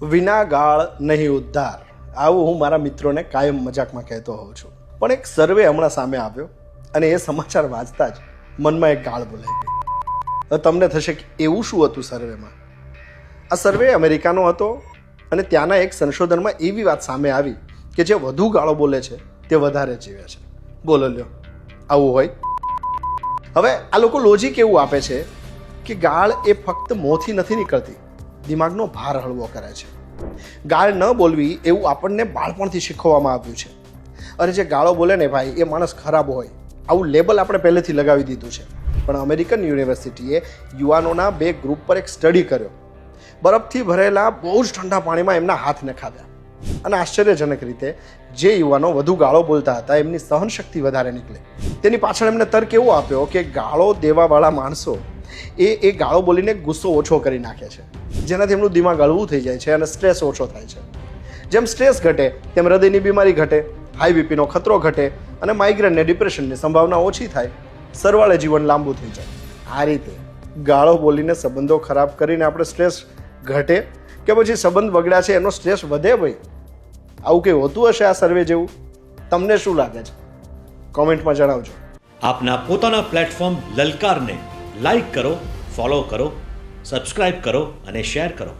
વિના ગાળ નહીં ઉદ્ધાર, આવું હું મારા મિત્રોને કાયમ મજાકમાં કહેતો હોઉં છું. પણ એક સર્વે હમણાં સામે આવ્યો અને એ સમાચાર વાંચતા જ મનમાં એક ગાળ બોલાઈ ગઈ. હવે તમને થશે કે એવું શું હતું સર્વેમાં? આ સર્વે અમેરિકાનો હતો અને ત્યાંના એક સંશોધનમાં એવી વાત સામે આવી કે જે વધુ ગાળો બોલે છે તે વધારે જીવે છે. બોલો લ્યો, આવું હોય? હવે આ લોકો લોજિક એવું આપે છે કે ગાળ એ ફક્ત મોંથી નથી નીકળતી, દિમાગનો ભાર હળવો કરે છે. ગાળ ન બોલવી એવું આપણને બાળપણથી શીખવવામાં આવ્યું છે. અને જે ગાળો બોલે ને ભાઈ, એ માણસ ખરાબ હોય, આવું લેબલ આપણે પહેલેથી લગાવી દીધું છે. પણ અમેરિકન યુનિવર્સિટીએ યુવાનોના 2 ગ્રુપ પર એક સ્ટડી કર્યો. બરફથી ભરેલા બહુ જ ઠંડા પાણીમાં એમના હાથ નખાવ્યા અને આશ્ચર્યજનક રીતે જે યુવાનો વધુ ગાળો બોલતા હતા એમની સહનશક્તિ વધારે નીકળી. તેની પાછળ એમને તર્ક એવો આપ્યો કે ગાળો દેવાવાળા માણસો એ ગાળો બોલીને ગુસ્સો ઓછો કરી નાખે છે, જેનાથી એમનું દિમાગ હળવું થઈ જાય છે અને સ્ટ્રેસ ઓછો થાય છે. જેમ સ્ટ્રેસ ઘટે તેમ હૃદયની બીમારી ઘટે, હાઈ બીપીનો ખતરો ઘટે અને માઇગ્રેન ને ડિપ્રેશનની સંભાવના ઓછી થાય, સરવાળે જીવન લાંબુ થઈ જાય. આ રીતે ગાળો બોલીને સંબંધો ખરાબ કરીને આપણે સ્ટ્રેસ ઘટે કે પછી સંબંધ બગડ્યા છે એનો સ્ટ્રેસ વધે? ભાઈ, આવું કંઈ હોતું હશે આ સર્વે જેવું? તમને શું લાગે છે? કોમેન્ટમાં જણાવજો. આપના પોતાના પ્લેટફોર્મ લલકારને લાઈક કરો, ફોલો કરો, સબસ્ક્રાઇબ કરો અને શેર કરો.